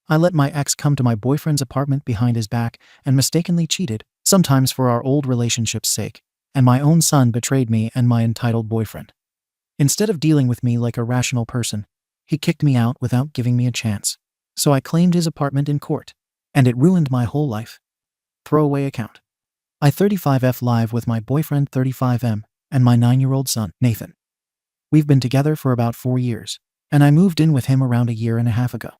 I let my ex come to my boyfriend's apartment behind his back and mistakenly cheated, sometimes for our old relationship's sake, and my own son betrayed me and my entitled boyfriend. Instead of dealing with me like a rational person, he kicked me out without giving me a chance. So I claimed his apartment in court, and it ruined my whole life. Throwaway account. I 35F live with my boyfriend 35M and my 9-year-old son, Nathan. We've been together for about 4 years, and I moved in with him around a year and a half ago.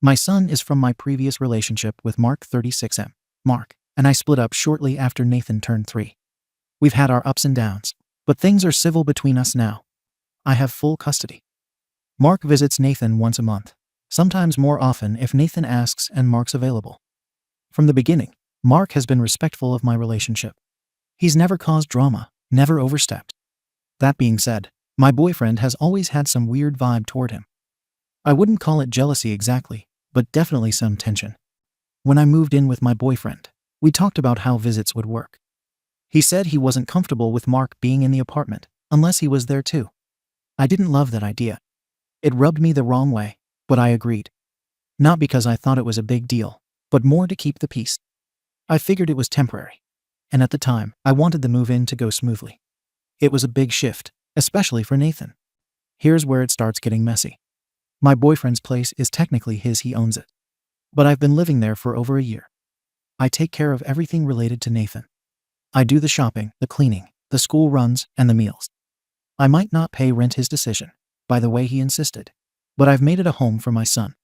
My son is from my previous relationship with Mark 36M, Mark, and I split up shortly after Nathan turned 3. We've had our ups and downs, but things are civil between us now. I have full custody. Mark visits Nathan once a month, sometimes more often if Nathan asks and Mark's available. From the beginning, Mark has been respectful of my relationship. He's never caused drama, never overstepped. That being said, my boyfriend has always had some weird vibe toward him. I wouldn't call it jealousy exactly, but definitely some tension. When I moved in with my boyfriend, we talked about how visits would work. He said he wasn't comfortable with Mark being in the apartment unless he was there too. I didn't love that idea. It rubbed me the wrong way, but I agreed. Not because I thought it was a big deal, but more to keep the peace. I figured it was temporary, and at the time, I wanted the move-in to go smoothly. It was a big shift, especially for Nathan. Here's where it starts getting messy. My boyfriend's place is technically his, he owns it. But I've been living there for over a year. I take care of everything related to Nathan. I do the shopping, the cleaning, the school runs, and the meals. I might not pay rent, his decision, by the way he insisted, but I've made it a home for my son.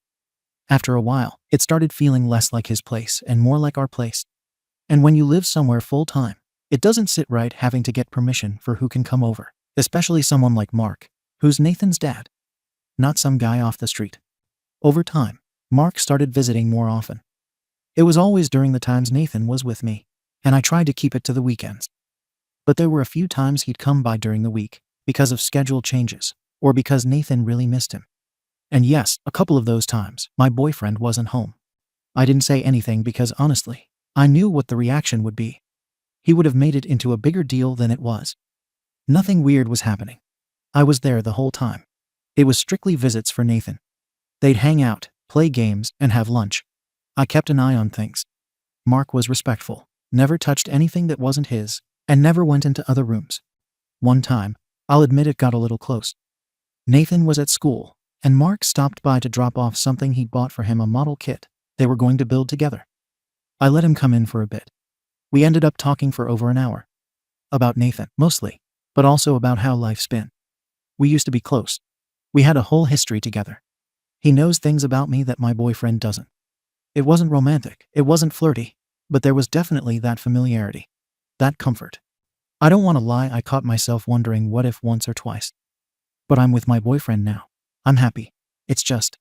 After a while, it started feeling less like his place and more like our place. And when you live somewhere full-time, it doesn't sit right having to get permission for who can come over, especially someone like Mark, who's Nathan's dad, not some guy off the street. Over time, Mark started visiting more often. It was always during the times Nathan was with me, and I tried to keep it to the weekends. But there were a few times he'd come by during the week, because of schedule changes, or because Nathan really missed him. And yes, a couple of those times, my boyfriend wasn't home. I didn't say anything because honestly, I knew what the reaction would be. He would have made it into a bigger deal than it was. Nothing weird was happening. I was there the whole time. It was strictly visits for Nathan. They'd hang out, play games, and have lunch. I kept an eye on things. Mark was respectful, never touched anything that wasn't his, and never went into other rooms. One time, I'll admit it got a little close. Nathan was at school, and Mark stopped by to drop off something he'd bought for him, a model kit they were going to build together. I let him come in for a bit. We ended up talking for over an hour. About Nathan, mostly, but also about how life's been. We used to be close. We had a whole history together. He knows things about me that my boyfriend doesn't. It wasn't romantic, it wasn't flirty, but there was definitely that familiarity, that comfort. I don't want to lie, I caught myself wondering what if once or twice. But I'm with my boyfriend now. I'm happy. It's just,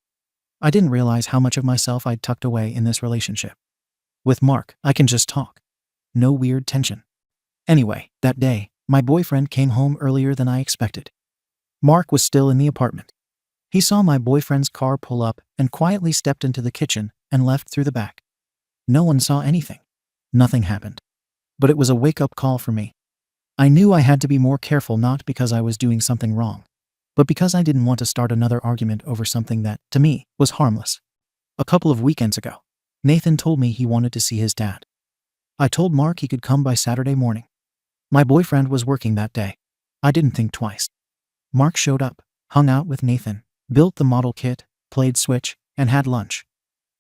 I didn't realize how much of myself I'd tucked away in this relationship. With Mark, I can just talk. No weird tension. Anyway, that day, my boyfriend came home earlier than I expected. Mark was still in the apartment. He saw my boyfriend's car pull up and quietly stepped into the kitchen and left through the back. No one saw anything. Nothing happened. But it was a wake-up call for me. I knew I had to be more careful, not because I was doing something wrong, but because I didn't want to start another argument over something that, to me, was harmless. A couple of weekends ago, Nathan told me he wanted to see his dad. I told Mark he could come by Saturday morning. My boyfriend was working that day. I didn't think twice. Mark showed up, hung out with Nathan, built the model kit, played Switch, and had lunch.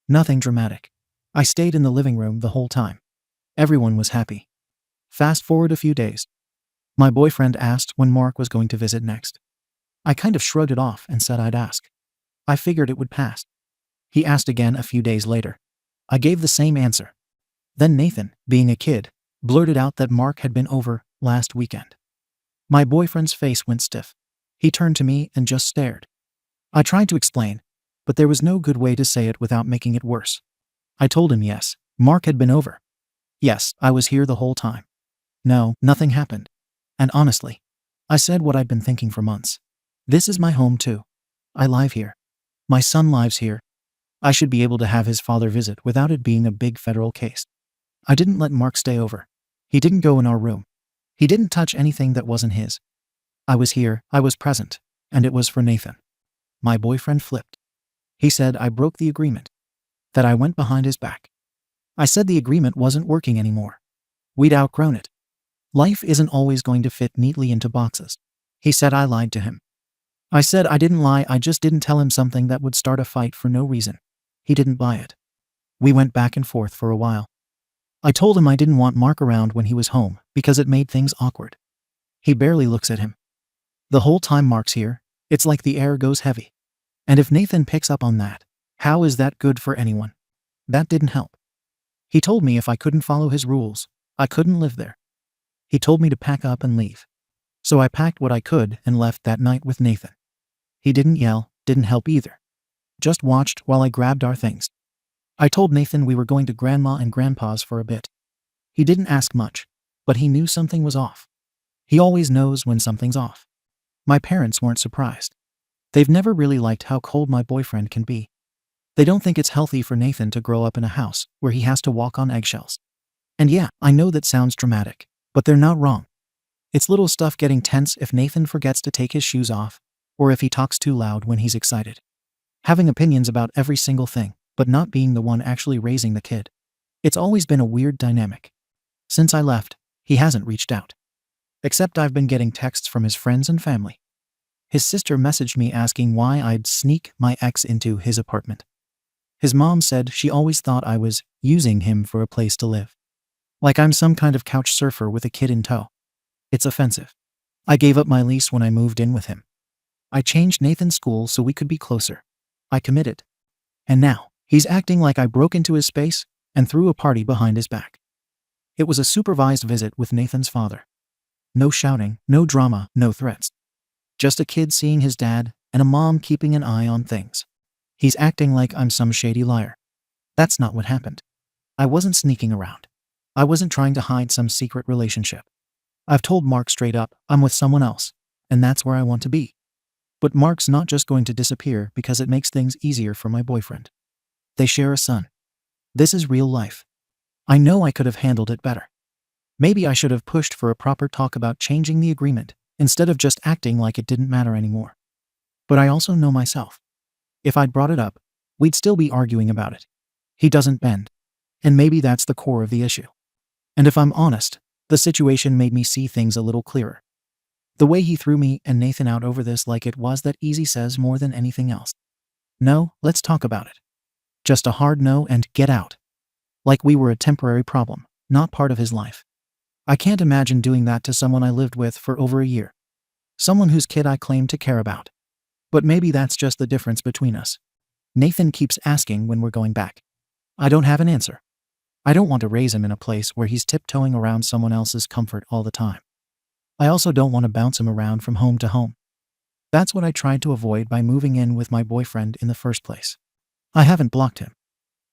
Nothing dramatic. I stayed in the living room the whole time. Everyone was happy. Fast forward a few days. My boyfriend asked when Mark was going to visit next. I kind of shrugged it off and said I'd ask. I figured it would pass. He asked again a few days later. I gave the same answer. Then Nathan, being a kid, blurted out that Mark had been over last weekend. My boyfriend's face went stiff. He turned to me and just stared. I tried to explain, but there was no good way to say it without making it worse. I told him yes, Mark had been over. Yes, I was here the whole time. No, nothing happened. And honestly, I said what I'd been thinking for months. This is my home too. I live here. My son lives here. I should be able to have his father visit without it being a big federal case. I didn't let Mark stay over. He didn't go in our room. He didn't touch anything that wasn't his. I was here, I was present, and it was for Nathan. My boyfriend flipped. He said I broke the agreement. that I went behind his back. I said the agreement wasn't working anymore. We'd outgrown it. Life isn't always going to fit neatly into boxes. He said I lied to him. I said I didn't lie, I just didn't tell him something that would start a fight for no reason. He didn't buy it. We went back and forth for a while. I told him I didn't want Mark around when he was home because it made things awkward. He barely looks at him. The whole time Mark's here, it's like the air goes heavy. And if Nathan picks up on that, how is that good for anyone? That didn't help. He told me if I couldn't follow his rules, I couldn't live there. He told me to pack up and leave. So I packed what I could and left that night with Nathan. He didn't yell, didn't help either. Just watched while I grabbed our things. I told Nathan we were going to Grandma and Grandpa's for a bit. He didn't ask much, but he knew something was off. He always knows when something's off. My parents weren't surprised. They've never really liked how cold my boyfriend can be. They don't think it's healthy for Nathan to grow up in a house where he has to walk on eggshells. And yeah, I know that sounds dramatic, but they're not wrong. It's little stuff getting tense if Nathan forgets to take his shoes off, or if he talks too loud when he's excited. Having opinions about every single thing, but not being the one actually raising the kid. It's always been a weird dynamic. Since I left, he hasn't reached out. Except I've been getting texts from his friends and family. His sister messaged me asking why I'd sneak my ex into his apartment. His mom said she always thought I was using him for a place to live. Like I'm some kind of couch surfer with a kid in tow. It's offensive. I gave up my lease when I moved in with him. I changed Nathan's school so we could be closer. I committed. And now, he's acting like I broke into his space and threw a party behind his back. It was a supervised visit with Nathan's father. No shouting, no drama, no threats. Just a kid seeing his dad and a mom keeping an eye on things. He's acting like I'm some shady liar. That's not what happened. I wasn't sneaking around. I wasn't trying to hide some secret relationship. I've told Mark straight up, I'm with someone else, and that's where I want to be. But Mark's not just going to disappear because it makes things easier for my boyfriend. They share a son. This is real life. I know I could have handled it better. Maybe I should have pushed for a proper talk about changing the agreement instead of just acting like it didn't matter anymore. But I also know myself. If I'd brought it up, we'd still be arguing about it. He doesn't bend. And maybe that's the core of the issue. And if I'm honest, the situation made me see things a little clearer. The way he threw me and Nathan out over this like it was that easy says more than anything else. No, let's talk about it. Just a hard no and get out. Like we were a temporary problem, not part of his life. I can't imagine doing that to someone I lived with for over a year. Someone whose kid I claim to care about. But maybe that's just the difference between us. Nathan keeps asking when we're going back. I don't have an answer. I don't want to raise him in a place where he's tiptoeing around someone else's comfort all the time. I also don't want to bounce him around from home to home. That's what I tried to avoid by moving in with my boyfriend in the first place. I haven't blocked him.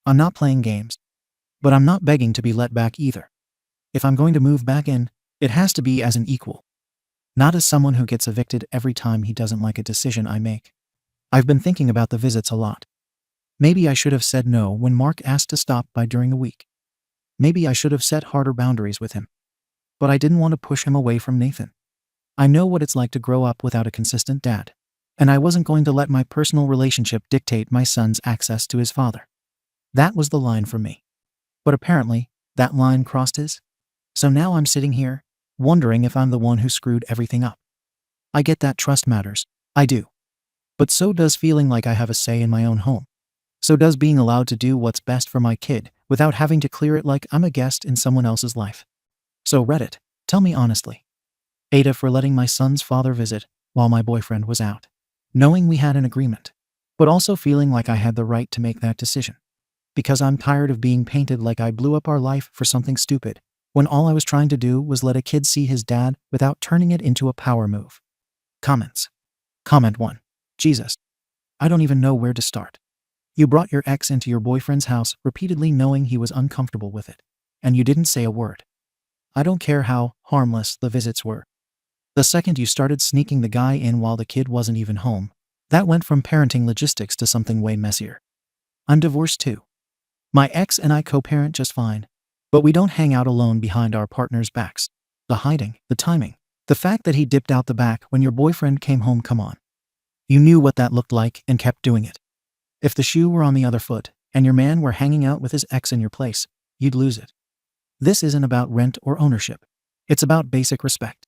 I'm not playing games. But I'm not begging to be let back either. If I'm going to move back in, it has to be as an equal. Not as someone who gets evicted every time he doesn't like a decision I make. I've been thinking about the visits a lot. Maybe I should have said no when Mark asked to stop by during the week. Maybe I should have set harder boundaries with him. But I didn't want to push him away from Nathan. I know what it's like to grow up without a consistent dad. And I wasn't going to let my personal relationship dictate my son's access to his father. That was the line for me. But apparently, that line crossed his. So now I'm sitting here, wondering if I'm the one who screwed everything up. I get that trust matters. I do. But so does feeling like I have a say in my own home. So does being allowed to do what's best for my kid without having to clear it like I'm a guest in someone else's life. So Reddit, tell me honestly. Aita for letting my son's father visit while my boyfriend was out. Knowing we had an agreement. But also feeling like I had the right to make that decision. Because I'm tired of being painted like I blew up our life for something stupid, when all I was trying to do was let a kid see his dad without turning it into a power move. Comments. Comment 1. Jesus. I don't even know where to start. You brought your ex into your boyfriend's house repeatedly knowing he was uncomfortable with it. And you didn't say a word. I don't care how harmless the visits were. The second you started sneaking the guy in while the kid wasn't even home, that went from parenting logistics to something way messier. I'm divorced too. My ex and I co-parent just fine. But we don't hang out alone behind our partners' backs. The hiding, the timing, the fact that he dipped out the back when your boyfriend came home, come on. You knew what that looked like and kept doing it. If the shoe were on the other foot, and your man were hanging out with his ex in your place, you'd lose it. This isn't about rent or ownership. It's about basic respect.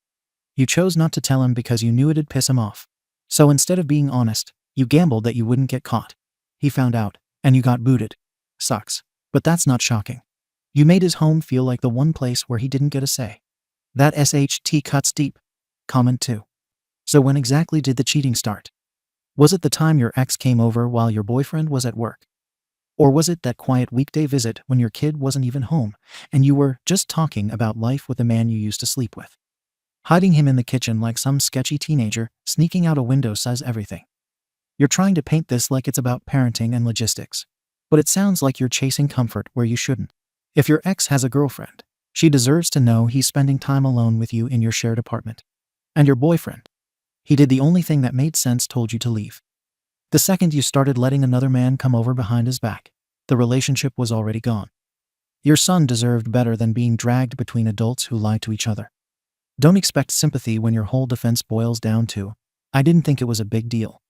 You chose not to tell him because you knew it'd piss him off. So instead of being honest, you gambled that you wouldn't get caught. He found out, and you got booted. Sucks. But that's not shocking. You made his home feel like the one place where he didn't get a say. That SHT cuts deep. Comment 2. So when exactly did the cheating start? Was it the time your ex came over while your boyfriend was at work? Or was it that quiet weekday visit when your kid wasn't even home and you were just talking about life with the man you used to sleep with? Hiding him in the kitchen like some sketchy teenager sneaking out a window says everything. You're trying to paint this like it's about parenting and logistics, but it sounds like you're chasing comfort where you shouldn't. If your ex has a girlfriend, she deserves to know he's spending time alone with you in your shared apartment. And your boyfriend, he did the only thing that made sense, told you to leave. The second you started letting another man come over behind his back, the relationship was already gone. Your son deserved better than being dragged between adults who lie to each other. Don't expect sympathy when your whole defense boils down to, I didn't think it was a big deal.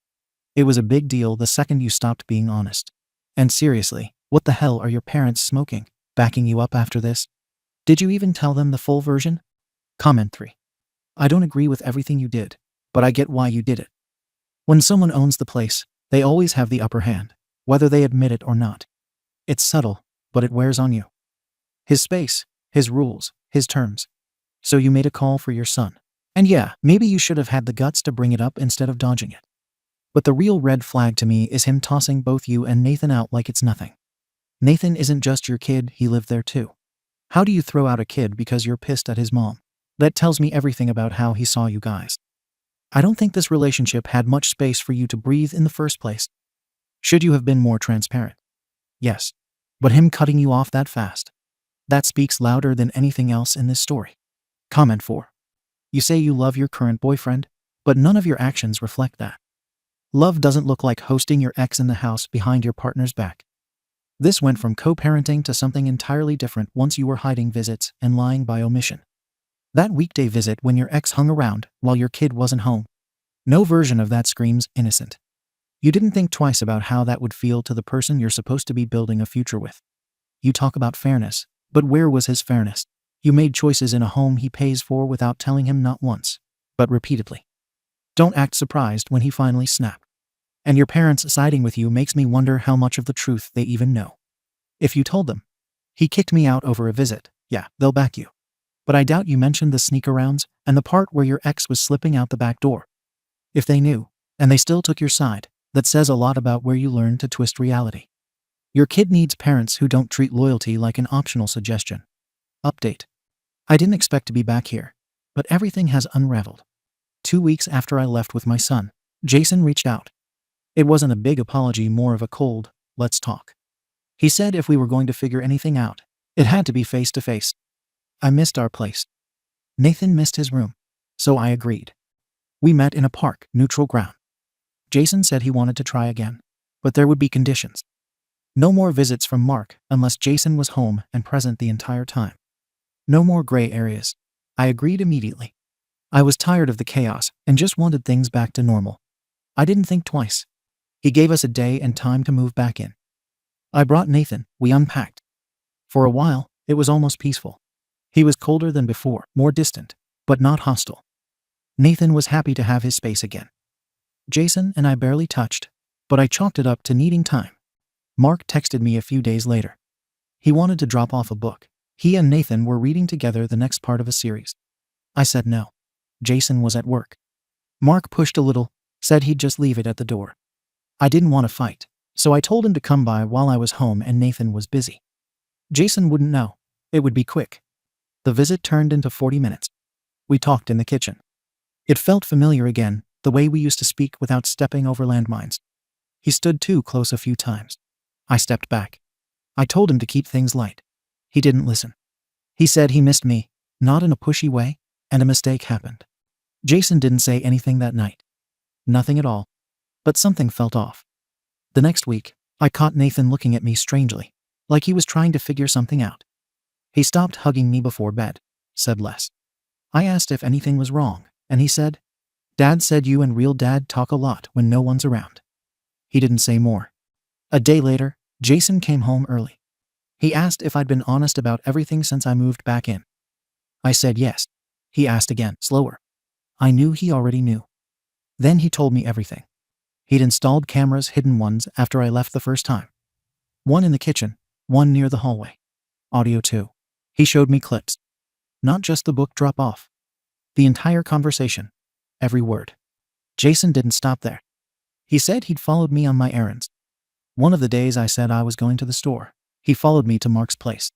It was a big deal the second you stopped being honest. And seriously, what the hell are your parents smoking, backing you up after this? Did you even tell them the full version? Comment 3. I don't agree with everything you did, but I get why you did it. When someone owns the place, they always have the upper hand, whether they admit it or not. It's subtle, but it wears on you. His space, his rules, his terms. So you made a call for your son. And yeah, maybe you should have had the guts to bring it up instead of dodging it. But the real red flag to me is him tossing both you and Nathan out like it's nothing. Nathan isn't just your kid, he lived there too. How do you throw out a kid because you're pissed at his mom? That tells me everything about how he saw you guys. I don't think this relationship had much space for you to breathe in the first place. Should you have been more transparent? Yes. But him cutting you off that fast, that speaks louder than anything else in this story. Comment 4. You say you love your current boyfriend, but none of your actions reflect that. Love doesn't look like hosting your ex in the house behind your partner's back. This went from co-parenting to something entirely different once you were hiding visits and lying by omission. That weekday visit when your ex hung around while your kid wasn't home. No version of that screams innocent. You didn't think twice about how that would feel to the person you're supposed to be building a future with. You talk about fairness, but where was his fairness? You made choices in a home he pays for without telling him not once, but repeatedly. Don't act surprised when he finally snapped. And your parents siding with you makes me wonder how much of the truth they even know. If you told them, he kicked me out over a visit, yeah, they'll back you. But I doubt you mentioned the sneak-arounds and the part where your ex was slipping out the back door. If they knew, and they still took your side, that says a lot about where you learned to twist reality. Your kid needs parents who don't treat loyalty like an optional suggestion. Update. I didn't expect to be back here, but everything has unraveled. 2 weeks after I left with my son, Jason reached out. It wasn't a big apology, more of a cold, let's talk. He said if we were going to figure anything out, it had to be face to face. I missed our place. Nathan missed his room, so I agreed. We met in a park, neutral ground. Jason said he wanted to try again, but there would be conditions. No more visits from Mark unless Jason was home and present the entire time. No more gray areas. I agreed immediately. I was tired of the chaos and just wanted things back to normal. I didn't think twice. He gave us a day and time to move back in. I brought Nathan, we unpacked. For a while, it was almost peaceful. He was colder than before, more distant, but not hostile. Nathan was happy to have his space again. Jason and I barely touched, but I chalked it up to needing time. Mark texted me a few days later. He wanted to drop off a book. He and Nathan were reading together the next part of a series. I said no. Jason was at work. Mark pushed a little, said he'd just leave it at the door. I didn't want to fight, so I told him to come by while I was home and Nathan was busy. Jason wouldn't know. It would be quick. The visit turned into 40 minutes. We talked in the kitchen. It felt familiar again, the way we used to speak without stepping over landmines. He stood too close a few times. I stepped back. I told him to keep things light. He didn't listen. He said he missed me, not in a pushy way, and a mistake happened. Jason didn't say anything that night. Nothing at all. But something felt off. The next week, I caught Nathan looking at me strangely, like he was trying to figure something out. He stopped hugging me before bed, said less. I asked if anything was wrong, and he said, "Dad said you and real dad talk a lot when no one's around." He didn't say more. A day later, Jason came home early. He asked if I'd been honest about everything since I moved back in. I said yes. He asked again, slower. I knew he already knew. Then he told me everything. He'd installed cameras, hidden ones, after I left the first time. One in the kitchen, one near the hallway. Audio too. He showed me clips. Not just the book drop off. The entire conversation. Every word. Jason didn't stop there. He said he'd followed me on my errands. One of the days I said I was going to the store, he followed me to Mark's place.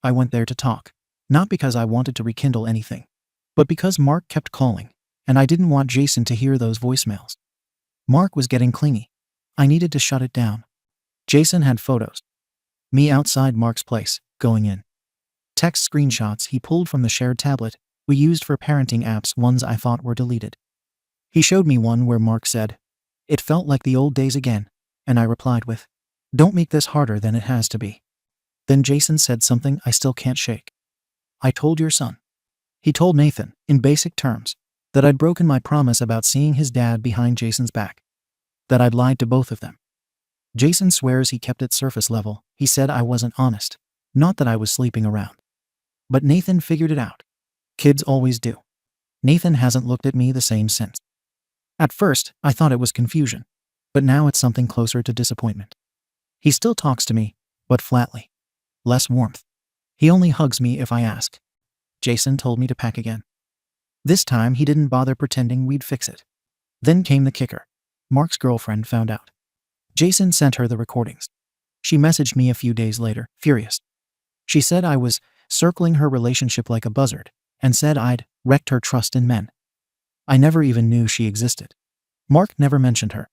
I went there to talk. Not because I wanted to rekindle anything, but because Mark kept calling, and I didn't want Jason to hear those voicemails. Mark was getting clingy. I needed to shut it down. Jason had photos. Me outside Mark's place, going in. Text screenshots he pulled from the shared tablet we used for parenting apps, ones I thought were deleted. He showed me one where Mark said, "It felt like the old days again," and I replied with, "Don't make this harder than it has to be." Then Jason said something I still can't shake. "I told your son." He told Nathan, in basic terms, that I'd broken my promise about seeing his dad behind Jason's back. That I'd lied to both of them. Jason swears he kept it surface level. He said I wasn't honest. Not that I was sleeping around. But Nathan figured it out. Kids always do. Nathan hasn't looked at me the same since. At first, I thought it was confusion. But now it's something closer to disappointment. He still talks to me, but flatly. Less warmth. He only hugs me if I ask. Jason told me to pack again. This time he didn't bother pretending we'd fix it. Then came the kicker. Mark's girlfriend found out. Jason sent her the recordings. She messaged me a few days later, furious. She said I was circling her relationship like a buzzard, and said I'd wrecked her trust in men. I never even knew she existed. Mark never mentioned her.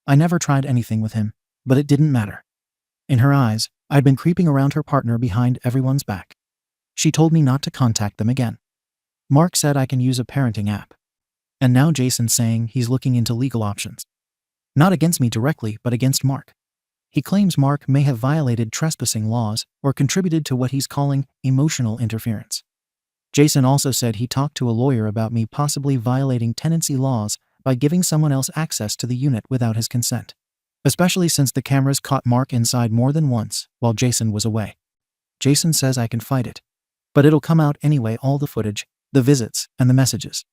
I never tried anything with him, but it didn't matter. In her eyes, I'd been creeping around her partner behind everyone's back. She told me not to contact them again. Mark said I can use a parenting app. And now Jason's saying he's looking into legal options. Not against me directly, but against Mark. He claims Mark may have violated trespassing laws or contributed to what he's calling emotional interference. Jason also said he talked to a lawyer about me possibly violating tenancy laws by giving someone else access to the unit without his consent, especially since the cameras caught Mark inside more than once while Jason was away. Jason says I can fight it, but it'll come out anyway, all the footage, the visits, and the messages.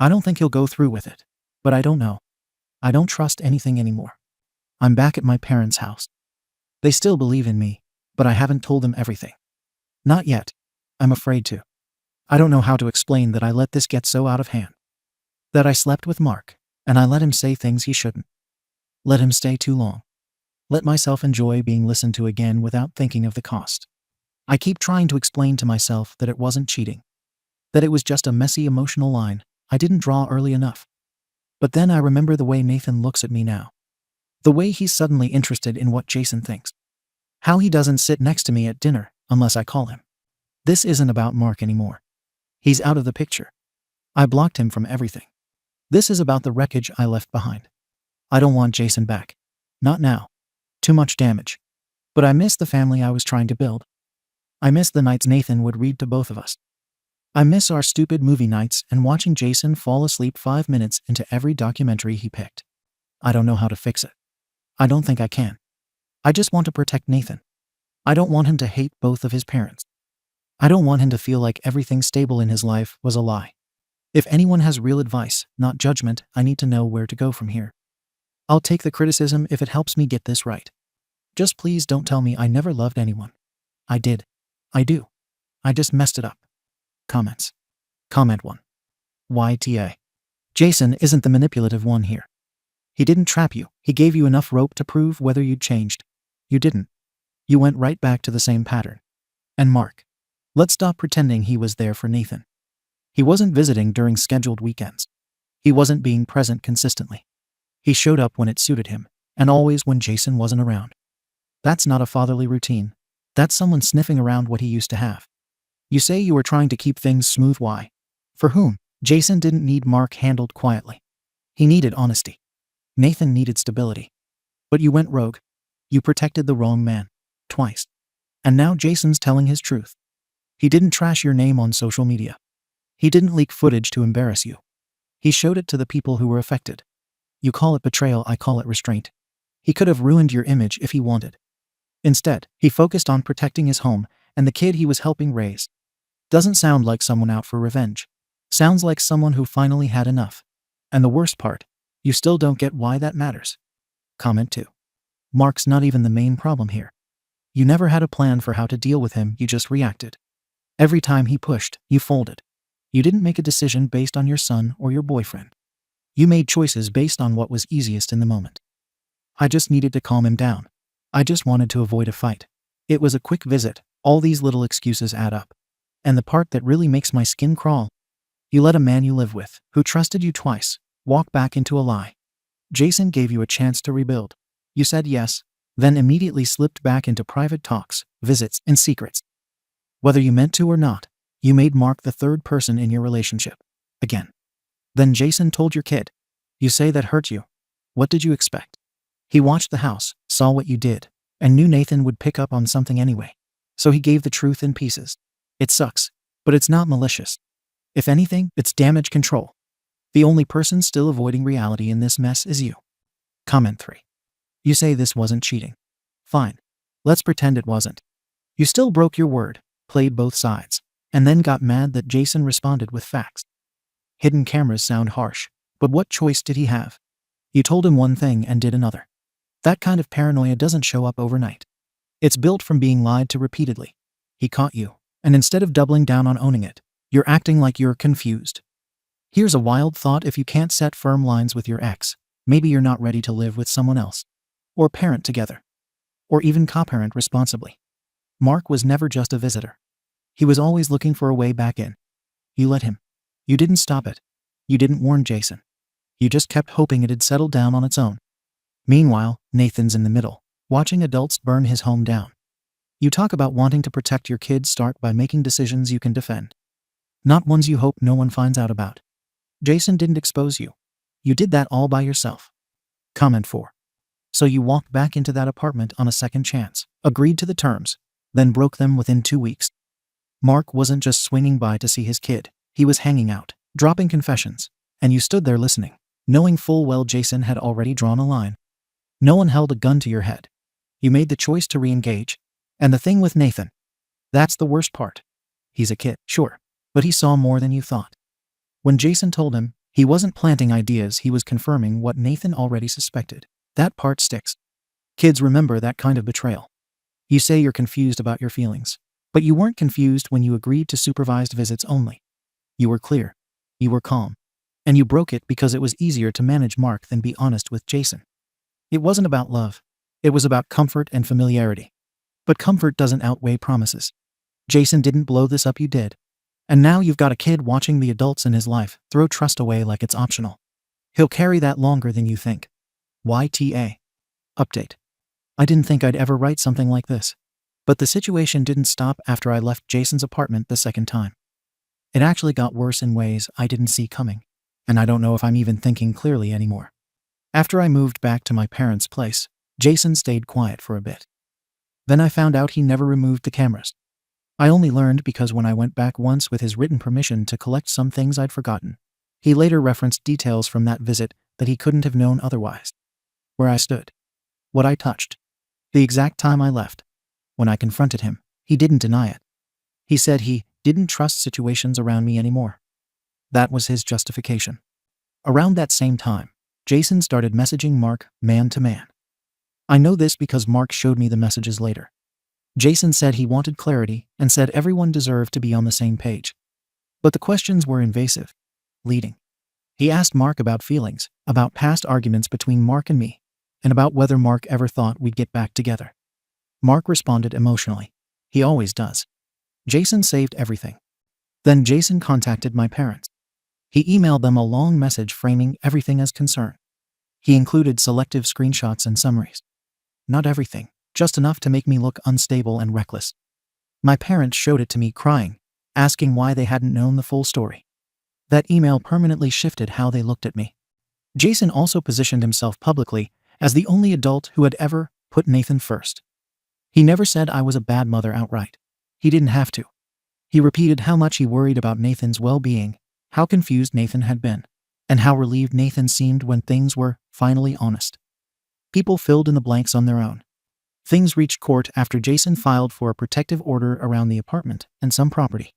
I don't think he'll go through with it, but I don't know. I don't trust anything anymore. I'm back at my parents' house. They still believe in me, but I haven't told them everything. Not yet. I'm afraid to. I don't know how to explain that I let this get so out of hand. That I slept with Mark, and I let him say things he shouldn't. Let him stay too long. Let myself enjoy being listened to again without thinking of the cost. I keep trying to explain to myself that it wasn't cheating. That it was just a messy emotional line I didn't draw early enough. But then I remember the way Nathan looks at me now. The way he's suddenly interested in what Jason thinks. How he doesn't sit next to me at dinner unless I call him. This isn't about Mark anymore. He's out of the picture. I blocked him from everything. This is about the wreckage I left behind. I don't want Jason back. Not now. Too much damage. But I miss the family I was trying to build. I miss the nights Nathan would read to both of us. I miss our stupid movie nights and watching Jason fall asleep 5 minutes into every documentary he picked. I don't know how to fix it. I don't think I can. I just want to protect Nathan. I don't want him to hate both of his parents. I don't want him to feel like everything stable in his life was a lie. If anyone has real advice, not judgment, I need to know where to go from here. I'll take the criticism if it helps me get this right. Just please don't tell me I never loved anyone. I did. I do. I just messed it up. Comments. Comment 1. YTA. Jason isn't the manipulative one here. He didn't trap you. He gave you enough rope to prove whether you'd changed. You didn't. You went right back to the same pattern. And Mark. Let's stop pretending he was there for Nathan. He wasn't visiting during scheduled weekends. He wasn't being present consistently. He showed up when it suited him, and always when Jason wasn't around. That's not a fatherly routine. That's someone sniffing around what he used to have. You say you were trying to keep things smooth. Why? For whom? Jason didn't need Mark handled quietly. He needed honesty. Nathan needed stability. But you went rogue. You protected the wrong man. Twice. And now Jason's telling his truth. He didn't trash your name on social media. He didn't leak footage to embarrass you. He showed it to the people who were affected. You call it betrayal, I call it restraint. He could have ruined your image if he wanted. Instead, he focused on protecting his home and the kid he was helping raise. Doesn't sound like someone out for revenge. Sounds like someone who finally had enough. And the worst part, you still don't get why that matters. Comment 2. Mark's not even the main problem here. You never had a plan for how to deal with him, you just reacted. Every time he pushed, you folded. You didn't make a decision based on your son or your boyfriend. You made choices based on what was easiest in the moment. I just needed to calm him down. I just wanted to avoid a fight. It was a quick visit. All these little excuses add up. And the part that really makes my skin crawl, you let a man you live with, who trusted you twice, walk back into a lie. Jason gave you a chance to rebuild. You said yes, then immediately slipped back into private talks, visits, and secrets. Whether you meant to or not, you made Mark the third person in your relationship. Again. Then Jason told your kid. You say that hurt you. What did you expect? He watched the house, saw what you did, and knew Nathan would pick up on something anyway. So he gave the truth in pieces. It sucks, but it's not malicious. If anything, it's damage control. The only person still avoiding reality in this mess is you. Comment 3. You say this wasn't cheating. Fine. Let's pretend it wasn't. You still broke your word, played both sides, and then got mad that Jason responded with facts. Hidden cameras sound harsh, but what choice did he have? You told him one thing and did another. That kind of paranoia doesn't show up overnight. It's built from being lied to repeatedly. He caught you, and instead of doubling down on owning it, you're acting like you're confused. Here's a wild thought: if you can't set firm lines with your ex, maybe you're not ready to live with someone else. Or parent together. Or even co-parent responsibly. Mark was never just a visitor. He was always looking for a way back in. You let him. You didn't stop it. You didn't warn Jason. You just kept hoping it'd settle down on its own. Meanwhile, Nathan's in the middle, watching adults burn his home down. You talk about wanting to protect your kids. Start by making decisions you can defend. Not ones you hope no one finds out about. Jason didn't expose you. You did that all by yourself. Comment 4. So you walked back into that apartment on a second chance, agreed to the terms, then broke them within 2 weeks. Mark wasn't just swinging by to see his kid. He was hanging out, dropping confessions, and you stood there listening, knowing full well Jason had already drawn a line. No one held a gun to your head. You made the choice to re-engage. And the thing with Nathan, that's the worst part. He's a kid, sure, but he saw more than you thought. When Jason told him, he wasn't planting ideas, he was confirming what Nathan already suspected. That part sticks. Kids remember that kind of betrayal. You say you're confused about your feelings, but you weren't confused when you agreed to supervised visits only. You were clear. You were calm. And you broke it because it was easier to manage Mark than be honest with Jason. It wasn't about love. It was about comfort and familiarity. But comfort doesn't outweigh promises. Jason didn't blow this up, you did. And now you've got a kid watching the adults in his life throw trust away like it's optional. He'll carry that longer than you think. YTA. Update. I didn't think I'd ever write something like this. But the situation didn't stop after I left Jason's apartment the second time. It actually got worse in ways I didn't see coming. And I don't know if I'm even thinking clearly anymore. After I moved back to my parents' place, Jason stayed quiet for a bit. Then I found out he never removed the cameras. I only learned because when I went back once with his written permission to collect some things I'd forgotten, he later referenced details from that visit that he couldn't have known otherwise. Where I stood. What I touched. The exact time I left. When I confronted him, he didn't deny it. He said he didn't trust situations around me anymore. That was his justification. Around that same time, Jason started messaging Mark man to man. I know this because Mark showed me the messages later. Jason said he wanted clarity and said everyone deserved to be on the same page. But the questions were invasive, leading. He asked Mark about feelings, about past arguments between Mark and me, and about whether Mark ever thought we'd get back together. Mark responded emotionally. He always does. Jason saved everything. Then Jason contacted my parents. He emailed them a long message framing everything as concern. He included selective screenshots and summaries. Not everything, just enough to make me look unstable and reckless. My parents showed it to me crying, asking why they hadn't known the full story. That email permanently shifted how they looked at me. Jason also positioned himself publicly as the only adult who had ever put Nathan first. He never said I was a bad mother outright. He didn't have to. He repeated how much he worried about Nathan's well-being, how confused Nathan had been, and how relieved Nathan seemed when things were finally honest. People filled in the blanks on their own. Things reached court after Jason filed for a protective order around the apartment and some property.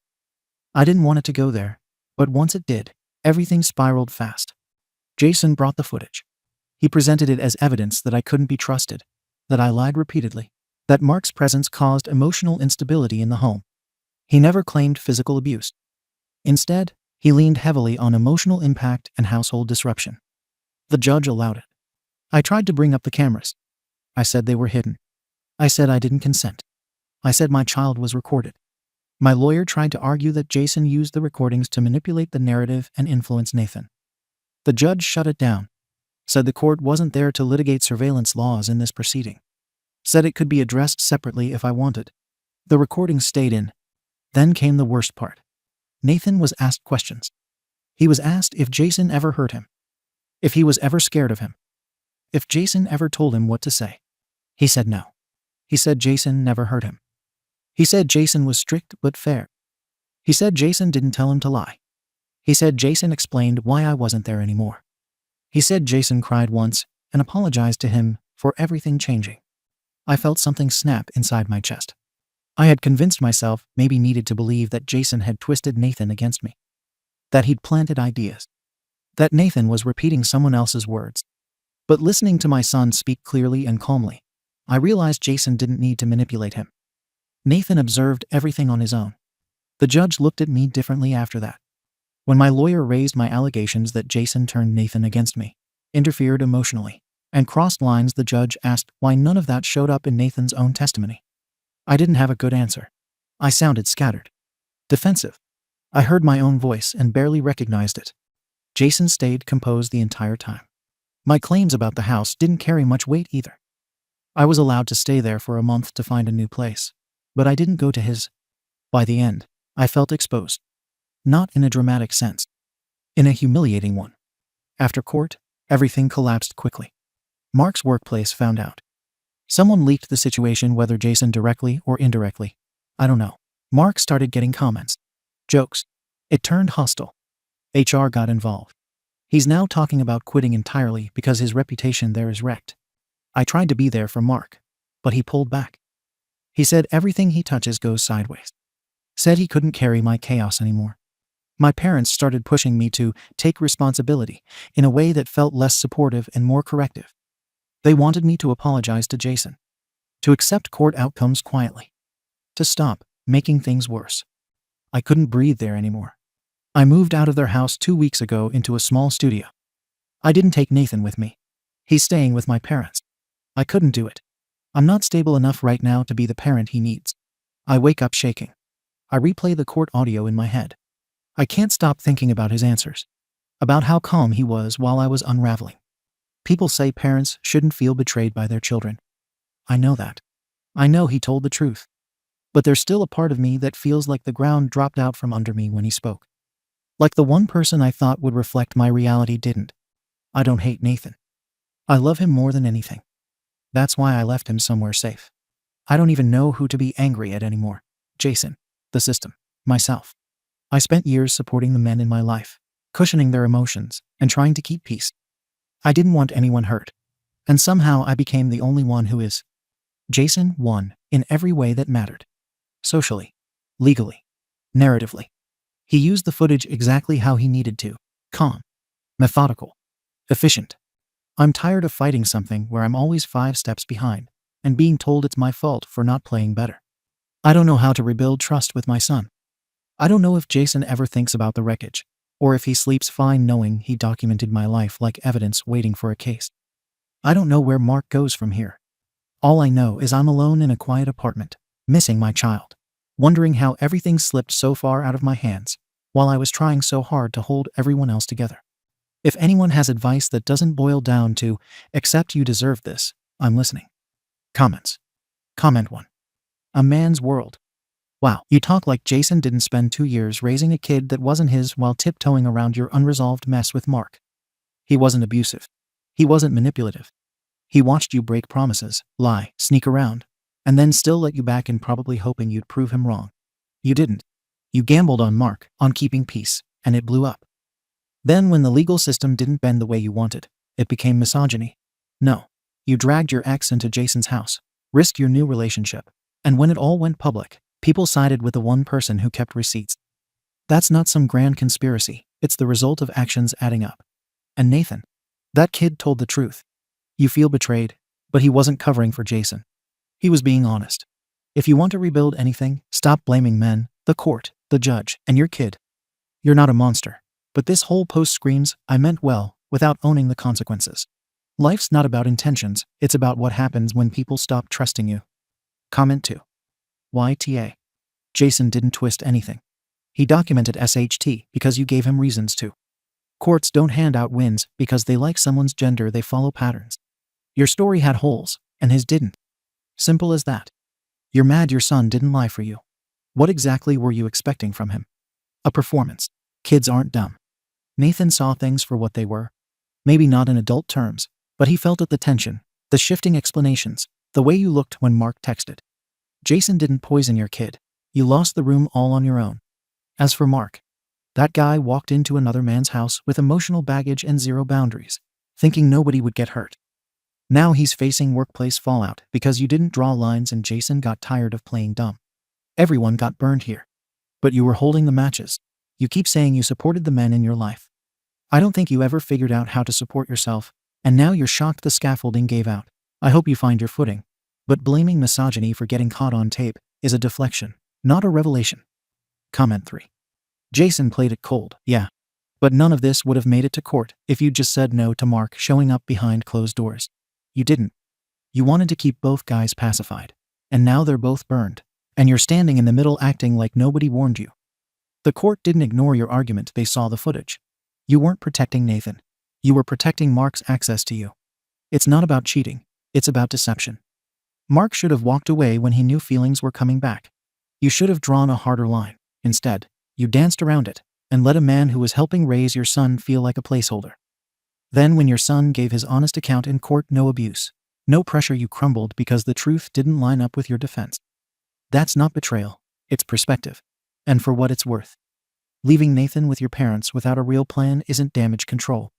I didn't want it to go there, but once it did, everything spiraled fast. Jason brought the footage. He presented it as evidence that I couldn't be trusted, that I lied repeatedly, that Mark's presence caused emotional instability in the home. He never claimed physical abuse. Instead, he leaned heavily on emotional impact and household disruption. The judge allowed it. I tried to bring up the cameras. I said they were hidden. I said I didn't consent. I said my child was recorded. My lawyer tried to argue that Jason used the recordings to manipulate the narrative and influence Nathan. The judge shut it down, said the court wasn't there to litigate surveillance laws in this proceeding, said it could be addressed separately if I wanted. The recordings stayed in. Then came the worst part. Nathan was asked questions. He was asked if Jason ever hurt him, if he was ever scared of him, if Jason ever told him what to say. He said no. He said Jason never hurt him. He said Jason was strict but fair. He said Jason didn't tell him to lie. He said Jason explained why I wasn't there anymore. He said Jason cried once and apologized to him for everything changing. I felt something snap inside my chest. I had convinced myself maybe needed to believe that Jason had twisted Nathan against me, that he'd planted ideas, that Nathan was repeating someone else's words. But listening to my son speak clearly and calmly, I realized Jason didn't need to manipulate him. Nathan observed everything on his own. The judge looked at me differently after that. When my lawyer raised my allegations that Jason turned Nathan against me, interfered emotionally, and crossed lines, the judge asked why none of that showed up in Nathan's own testimony. I didn't have a good answer. I sounded scattered, defensive. I heard my own voice and barely recognized it. Jason stayed composed the entire time. My claims about the house didn't carry much weight either. I was allowed to stay there for a month to find a new place, but I didn't go to his. By the end, I felt exposed. Not in a dramatic sense, in a humiliating one. After court, everything collapsed quickly. Mark's workplace found out. Someone leaked the situation, whether Jason directly or indirectly. I don't know. Mark started getting comments, jokes. It turned hostile. HR got involved. He's now talking about quitting entirely because his reputation there is wrecked. I tried to be there for Mark, but he pulled back. He said everything he touches goes sideways. Said he couldn't carry my chaos anymore. My parents started pushing me to take responsibility in a way that felt less supportive and more corrective. They wanted me to apologize to Jason, to accept court outcomes quietly, to stop making things worse. I couldn't breathe there anymore. I moved out of their house 2 weeks ago into a small studio. I didn't take Nathan with me. He's staying with my parents. I couldn't do it. I'm not stable enough right now to be the parent he needs. I wake up shaking. I replay the court audio in my head. I can't stop thinking about his answers, about how calm he was while I was unraveling. People say parents shouldn't feel betrayed by their children. I know that. I know he told the truth. But there's still a part of me that feels like the ground dropped out from under me when he spoke. Like the one person I thought would reflect my reality didn't. I don't hate Nathan. I love him more than anything. That's why I left him somewhere safe. I don't even know who to be angry at anymore. Jason, the system, myself. I spent years supporting the men in my life, cushioning their emotions, and trying to keep peace. I didn't want anyone hurt, and somehow I became the only one who is. Jason won in every way that mattered. Socially, legally, narratively. He used the footage exactly how he needed to. Calm, methodical, efficient. I'm tired of fighting something where I'm always 5 steps behind and being told it's my fault for not playing better. I don't know how to rebuild trust with my son. I don't know if Jason ever thinks about the wreckage, or if he sleeps fine knowing he documented my life like evidence waiting for a case. I don't know where Mark goes from here. All I know is I'm alone in a quiet apartment, missing my child, wondering how everything slipped so far out of my hands, while I was trying so hard to hold everyone else together. If anyone has advice that doesn't boil down to, "Except you deserve this," I'm listening. Comments. Comment 1. A man's world. Wow, you talk like Jason didn't spend 2 years raising a kid that wasn't his while tiptoeing around your unresolved mess with Mark. He wasn't abusive. He wasn't manipulative. He watched you break promises, lie, sneak around, and then still let you back in, probably hoping you'd prove him wrong. You didn't. You gambled on Mark, on keeping peace, and it blew up. Then when the legal system didn't bend the way you wanted, it became misogyny. No. You dragged your ex into Jason's house, risked your new relationship. And when it all went public, people sided with the one person who kept receipts. That's not some grand conspiracy, it's the result of actions adding up. And Nathan, that kid told the truth. You feel betrayed, but he wasn't covering for Jason. He was being honest. If you want to rebuild anything, stop blaming men, the court, the judge, and your kid. You're not a monster. But this whole post screams, I meant well, without owning the consequences. Life's not about intentions, it's about what happens when people stop trusting you. Comment 2. YTA. Jason didn't twist anything. He documented SHT because you gave him reasons to. Courts don't hand out wins because they like someone's gender, they follow patterns. Your story had holes, and his didn't. Simple as that. You're mad your son didn't lie for you. What exactly were you expecting from him? A performance. Kids aren't dumb. Nathan saw things for what they were. Maybe not in adult terms, but he felt at the tension, the shifting explanations, the way you looked when Mark texted. Jason didn't poison your kid. You lost the room all on your own. As for Mark, that guy walked into another man's house with emotional baggage and zero boundaries, thinking nobody would get hurt. Now he's facing workplace fallout because you didn't draw lines and Jason got tired of playing dumb. Everyone got burned here. But you were holding the matches. You keep saying you supported the men in your life. I don't think you ever figured out how to support yourself, and now you're shocked the scaffolding gave out. I hope you find your footing. But blaming misogyny for getting caught on tape is a deflection, not a revelation. Comment 3. Jason played it cold, yeah. But none of this would have made it to court if you'd just said no to Mark showing up behind closed doors. You didn't. You wanted to keep both guys pacified. And now they're both burned. And you're standing in the middle acting like nobody warned you. The court didn't ignore your argument, they saw the footage. You weren't protecting Nathan. You were protecting Mark's access to you. It's not about cheating, it's about deception. Mark should have walked away when he knew feelings were coming back. You should have drawn a harder line. Instead, you danced around it and let a man who was helping raise your son feel like a placeholder. Then when your son gave his honest account in court, no abuse, no pressure, you crumbled because the truth didn't line up with your defense. That's not betrayal, it's perspective. And for what it's worth, leaving Nathan with your parents without a real plan isn't damage control.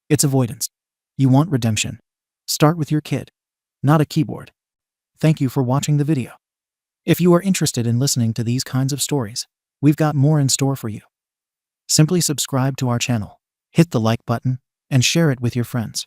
It's avoidance. You want redemption. Start with your kid, not a keyboard. Thank you for watching the video. If you are interested in listening to these kinds of stories, we've got more in store for you. Simply subscribe to our channel, hit the like button, and share it with your friends.